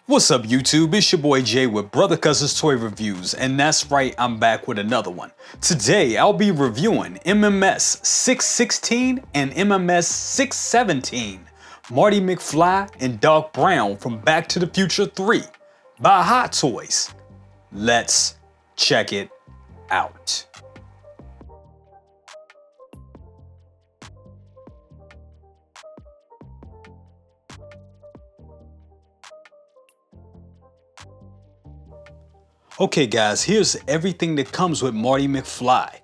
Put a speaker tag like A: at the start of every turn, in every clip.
A: What's up YouTube, it's your boy Jay with Brother Cousins Toy Reviews, and that's right, I'm back with another one. Today I'll be reviewing MMS 616 and MMS 617, Marty McFly and Doc Brown from Back to the Future 3 by Hot Toys. Let's check it out. Okay guys, here's everything that comes with Marty McFly.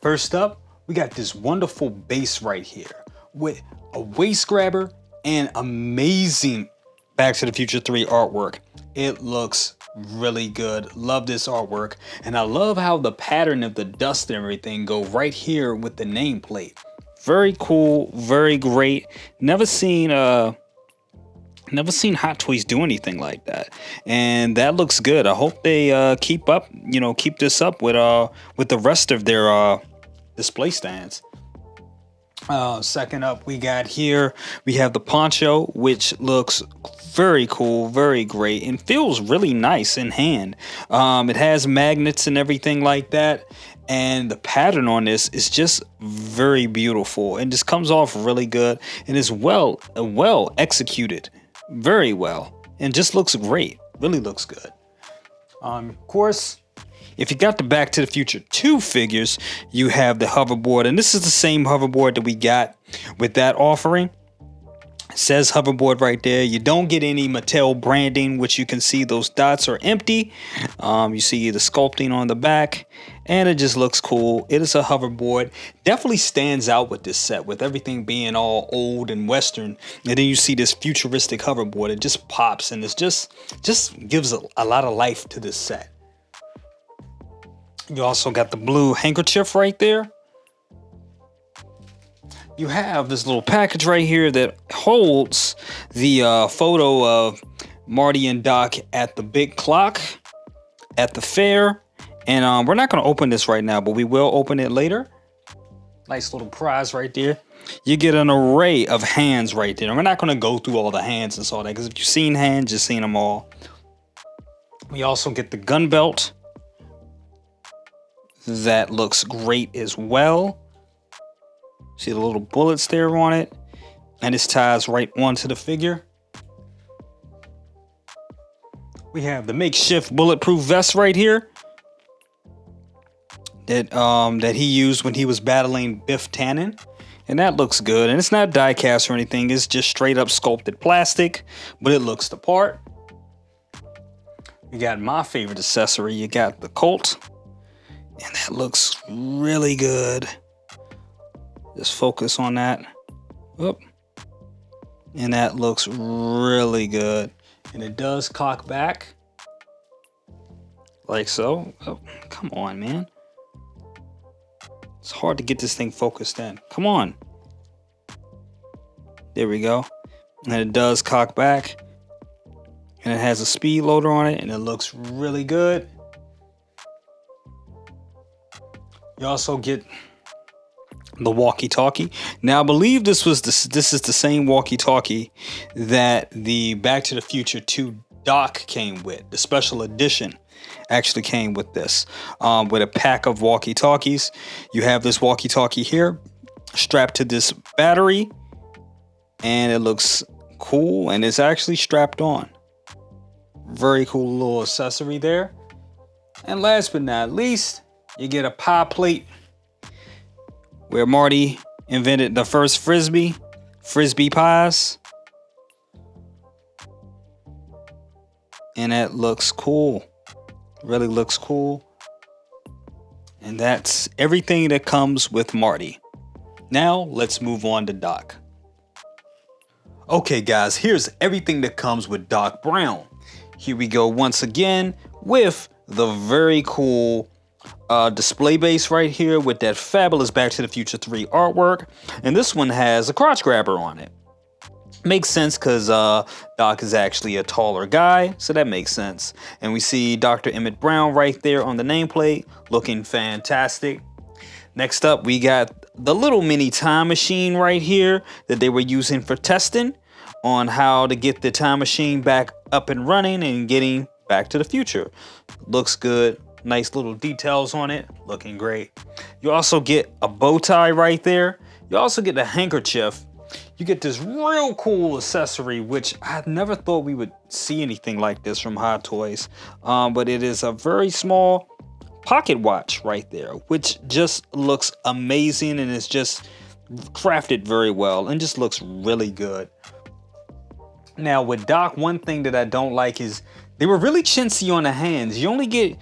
A: First up, we got this wonderful base right here with a waist grabber and amazing Back to the Future 3 artwork. It looks really good. Love this artwork. And I love how the pattern of the dust and everything go right here with the nameplate. Very cool, very great. Never seen Hot Toys do anything like that, and that looks good. I hope they keep this up with the rest of their display stands. Second up, we have the poncho, which looks very cool, very great, and feels really nice in hand. It has magnets and everything like that, and the pattern on this is just very beautiful and just comes off really good and is well executed. Very well, and just looks great. Really looks good. Of course, if you got the Back to the Future 2 figures, you have the hoverboard, and this is the same hoverboard that we got with that offering. It says hoverboard right there. You don't get any Mattel branding, which you can see those dots are empty. You see the sculpting on the back, and it just looks cool. It is a hoverboard. Definitely stands out with this set, with everything being all old and Western. And then you see this futuristic hoverboard. It just pops, and it's just gives a lot of life to this set. You also got the blue handkerchief right there. You have this little package right here that holds the photo of Marty and Doc at the big clock at the fair. And we're not going to open this right now, but we will open it later. Nice little prize right there. You get an array of hands right there. And we're not going to go through all the hands and all that, because if you've seen hands, you've seen them all. We also get the gun belt. That looks great as well. See the little bullets there on it, and this ties right onto the figure. We have the makeshift bulletproof vest right here that he used when he was battling Biff Tannen, and that looks good. And it's not die cast or anything; it's just straight up sculpted plastic, but it looks the part. You got my favorite accessory. You got the Colt, and that looks really good. Just focus on that. Oop. And that looks really good. And it does cock back. Like so. Oh, come on, man. It's hard to get this thing focused in. Come on. There we go. And it does cock back. And it has a speed loader on it. And it looks really good. You also get the walkie-talkie. Now I believe this is the same walkie-talkie that the Back to the Future 2 dock came with. The special edition actually came with this, with a pack of walkie-talkies. You have this walkie-talkie here strapped to this battery, and it looks cool, and it's actually strapped on. Very cool little accessory there. And last but not least, you get a pie plate where Marty invented the first frisbee pies. And that looks cool. Really looks cool. And that's everything that comes with Marty. Now let's move on to Doc. Okay guys, here's everything that comes with Doc Brown. Here we go once again with the very cool display base right here with that fabulous Back to the Future 3 artwork, and this one has a crotch grabber on it. Makes sense because Doc is actually a taller guy, so that makes sense. And we see Dr. Emmet Brown right there on the nameplate, looking fantastic. Next up, we got the little mini time machine right here that they were using for testing on how to get the time machine back up and running and getting Back to the Future. Looks good. Nice little details on it. Looking great. You also get a bow tie right there. You also get a handkerchief. You get this real cool accessory, which I never thought we would see anything like this from Hot Toys. But it is a very small pocket watch right there, which just looks amazing and is just crafted very well and just looks really good. Now with Doc, one thing that I don't like is they were really chintzy on the hands. You only get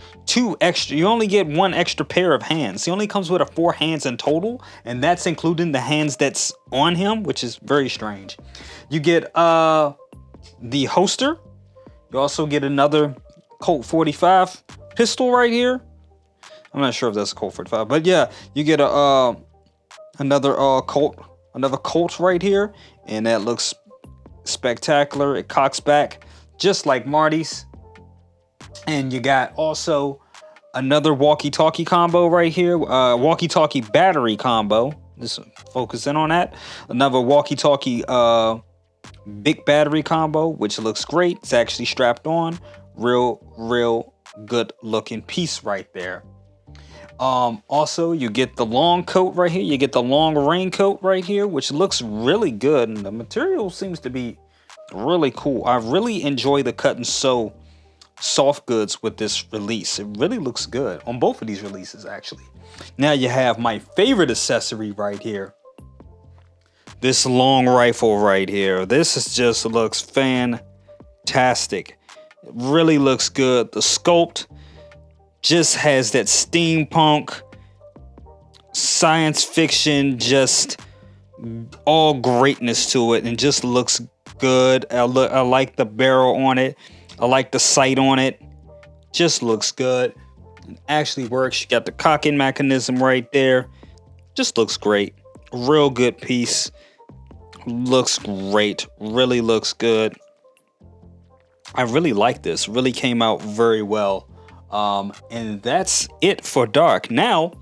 A: one extra pair of hands. He only comes with 4 hands in total, and that's including the hands that's on him, which is very strange. You get the holster. You also get another Colt 45 pistol right here. I'm not sure if that's a Colt 45, but yeah, you get another Colt right here, and that looks spectacular. It cocks back just like Marty's. And you got also another walkie-talkie combo right here, walkie-talkie battery combo. Just focus in on that. Another walkie-talkie big battery combo, which looks great. It's actually strapped on. Real good looking piece right there. Also, you get the long coat right here. You get the long raincoat right here, which looks really good. And the material seems to be really cool. I really enjoy the cut and sew soft goods with this release. It really looks good on both of these releases, actually. Now you have my favorite accessory right here. This long rifle right here. This just looks fantastic. It really looks good. The sculpt just has that steampunk, science fiction, just all greatness to it, and just looks good. I like the barrel on it. I like the sight on it. Just looks good. It actually works. You got the cocking mechanism right there. Just looks great. Real good piece. Looks great. Really looks good. I really like this. Really came out very well. And that's it for Dark. Now,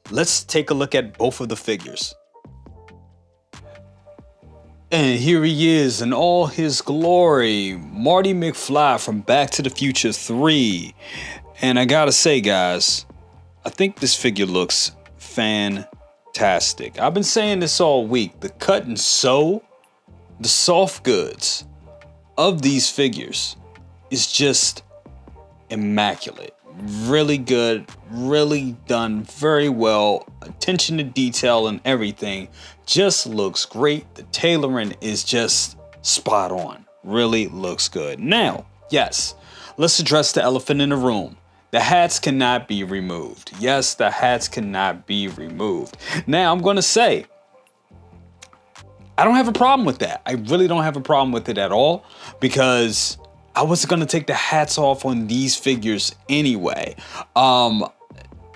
A: let's take a look at both of the figures. And here he is in all his glory, Marty McFly from Back to the Future 3. And I gotta say, guys, I think this figure looks fantastic. I've been saying this all week. The cut and sew, the soft goods of these figures is just immaculate. Really good, really done very well. Attention to detail and everything just looks great. The tailoring is just spot on. Really looks good. Now, yes, let's address the elephant in the room. The hats cannot be removed. Yes, the hats cannot be removed. Now, I'm going to say, I don't have a problem with that. I really don't have a problem with it at all, because I was going to take the hats off on these figures anyway. The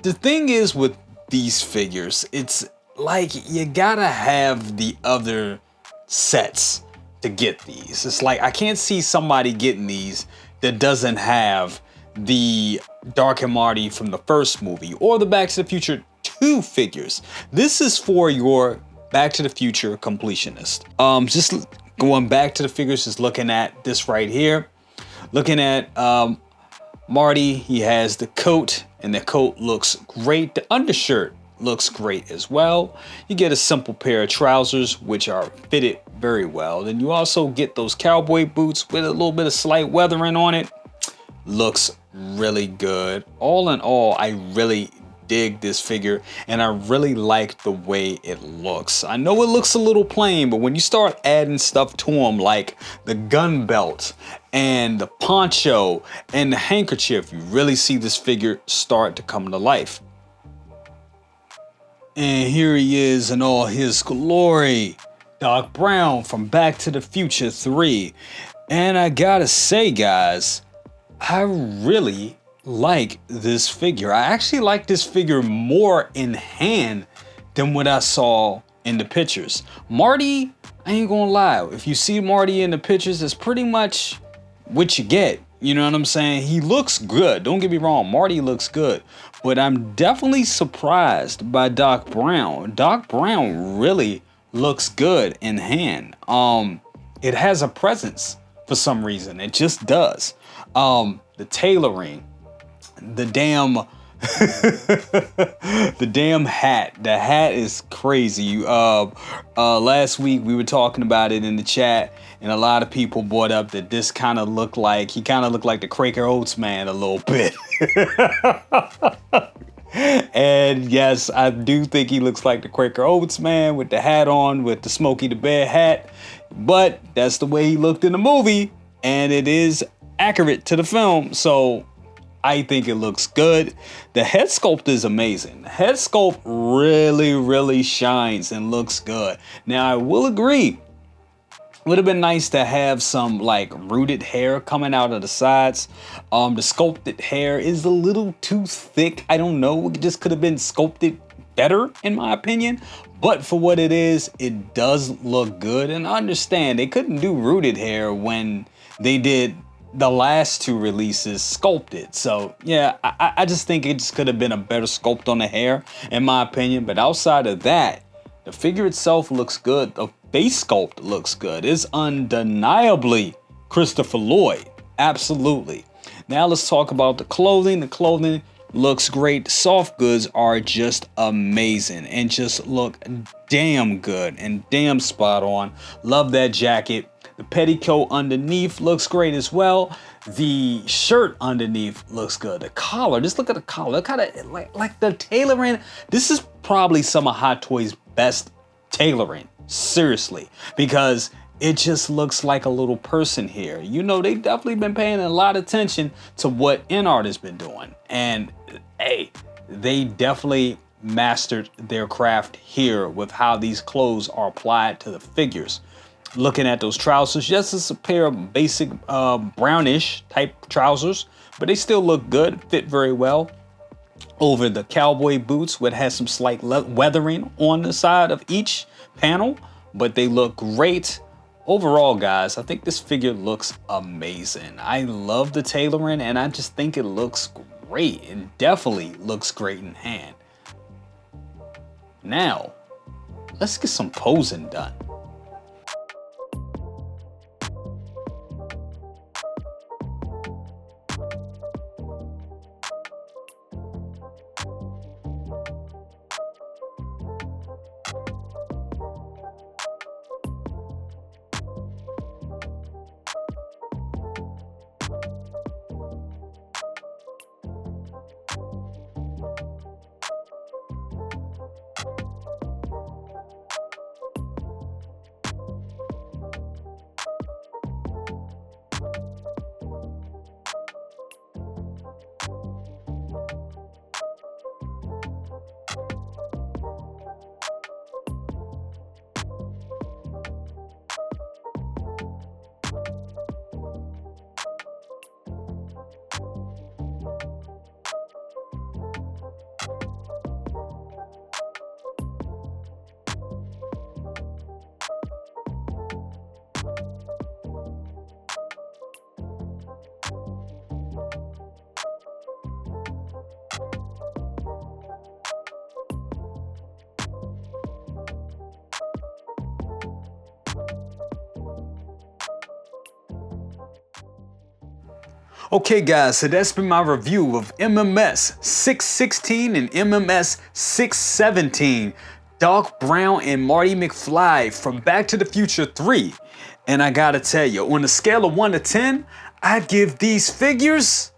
A: thing is with these figures, it's like you gotta have the other sets to get these. It's like I can't see somebody getting these that doesn't have the Dark and Marty from the first movie or the Back to the Future 2 figures. This is for your Back to the Future completionist. Just going back to the figures, just looking at this right here. Looking at Marty, he has the coat, and the coat looks great. The undershirt looks great as well. You get a simple pair of trousers, which are fitted very well. Then you also get those cowboy boots with a little bit of slight weathering on it. Looks really good. All in all, I really dig this figure, and I really like the way it looks. I know it looks a little plain, but when you start adding stuff to them, like the gun belt and the poncho and the handkerchief, you really see this figure start to come to life. And here he is in all his glory, Doc Brown from Back to the Future 3. And I gotta say, guys, I really like this figure. I actually like this figure more in hand than what I saw in the pictures. Marty, I ain't gonna lie, if you see Marty in the pictures, it's pretty much what you get. You know what I'm saying? He looks good. Don't get me wrong, Marty looks good. But I'm definitely surprised by Doc Brown. Doc Brown really looks good in hand. it has a presence for some reason. It just does. The tailoring, the damn the damn hat. The hat is crazy. Last week we were talking about it in the chat, and a lot of people brought up that this kind of looked like the Quaker Oats man a little bit. And yes, I do think he looks like the Quaker Oats man with the hat on, with the Smokey the Bear hat. But that's the way he looked in the movie, and it is accurate to the film. So I think it looks good. The head sculpt is amazing. The head sculpt really, really shines and looks good. Now, I will agree, would have been nice to have some like rooted hair coming out of the sides. The sculpted hair is a little too thick. I don't know. It just could have been sculpted better, in my opinion. But for what it is, it does look good. And I understand they couldn't do rooted hair when they did the last two releases sculpted. So yeah, I just think it just could have been a better sculpt on the hair, in my opinion. But outside of that, the figure itself looks good. The face sculpt looks good. It's undeniably Christopher Lloyd. Absolutely. Now let's talk about the clothing. The clothing looks great. The soft goods are just amazing and just look damn good and damn spot on. Love that jacket. The petticoat underneath looks great as well. The shirt underneath looks good. The collar, just look at the collar. Kind of like the tailoring. This is probably some of Hot Toys' best tailoring. Seriously, because it just looks like a little person here. You know, they've definitely been paying a lot of attention to what InArt has been doing. And hey, they definitely mastered their craft here with how these clothes are applied to the figures. Looking at those trousers, yes, it's a pair of basic brownish type trousers, but they still look good, fit very well. Over the cowboy boots, which has some slight weathering on the side of each panel, but they look great. Overall, guys, I think this figure looks amazing. I love the tailoring, and I just think it looks great, and definitely looks great in hand. Now, let's get some posing done. Okay guys, so that's been my review of MMS 616 and MMS 617. Doc Brown and Marty McFly from Back to the Future 3. And I gotta tell you, on a scale of 1 to 10, I'd give these figures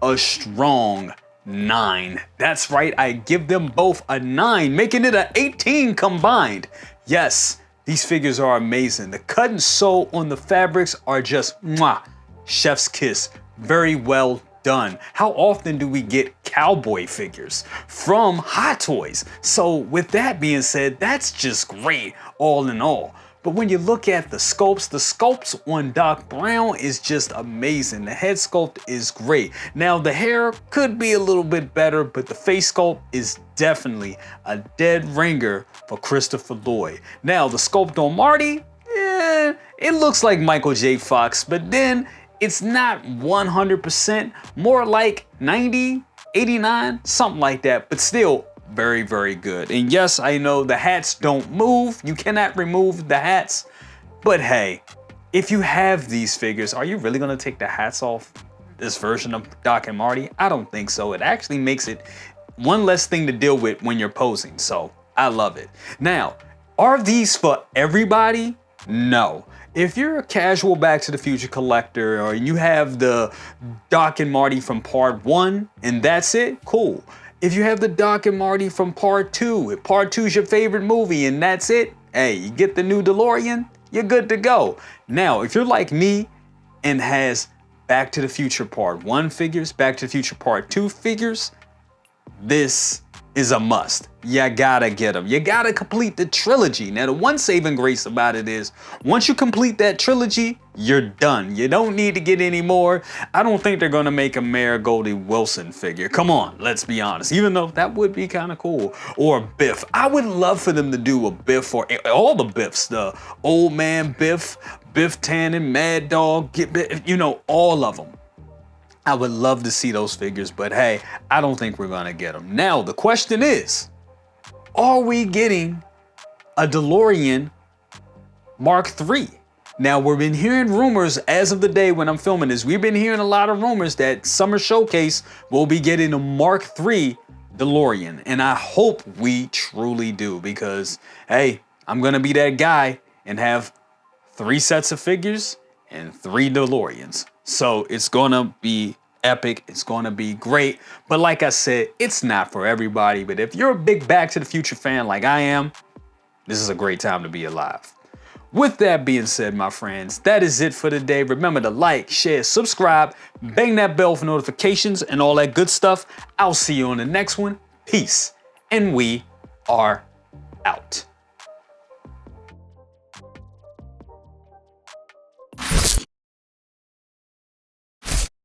A: a strong 9. That's right, I give them both a 9, making it an 18 combined. Yes, these figures are amazing. The cut and sew on the fabrics are just mwah. Chef's kiss. Very well done. How often do we get cowboy figures from Hot Toys? So with that being said, that's just great all in all. But when you look at the sculpts on Doc Brown is just amazing. The head sculpt is great. Now the hair could be a little bit better, but the face sculpt is definitely a dead ringer for Christopher Lloyd. Now the sculpt on Marty, it looks like Michael J. Fox, but then it's not 100%, more like 90, 89, something like that, but still very, very good. And yes, I know the hats don't move. You cannot remove the hats. But hey, if you have these figures, are you really gonna take the hats off this version of Doc and Marty? I don't think so. It actually makes it one less thing to deal with when you're posing. So I love it. Now, are these for everybody? No. If you're a casual Back to the Future collector, or you have the Doc and Marty from part 1 and that's it, cool. If you have the Doc and Marty from part 2, if part 2 is your favorite movie and that's it, hey, you get the new DeLorean, you're good to go. Now, if you're like me and has Back to the Future part 1 figures, Back to the Future part 2 figures, this is a must. You gotta get them. You gotta complete the trilogy. Now, the one saving grace about it is once you complete that trilogy, you're done. You don't need to get any more. I don't think they're gonna make a Mayor Goldie Wilson figure. Come on, let's be honest. Even though that would be kind of cool. Or Biff. I would love for them to do a Biff or all the Biffs. The Old Man Biff, Biff Tannen, Mad Dog, you know, all of them. I would love to see those figures, but hey, I don't think we're gonna get them. Now, the question is, are we getting a DeLorean Mark III? Now, we've been hearing rumors as of the day when I'm filming this, we've been hearing a lot of rumors that Summer Showcase will be getting a Mark III DeLorean. And I hope we truly do, because hey, I'm gonna be that guy and have 3 sets of figures and 3 DeLoreans. So it's gonna be epic, it's gonna be great. But like I said, it's not for everybody. But if you're a big Back to the Future fan like I am, this is a great time to be alive. With that being said, my friends, that is it for today. Remember to like, share, subscribe, bang that bell for notifications and all that good stuff. I'll see you on the next one. Peace. And we are out.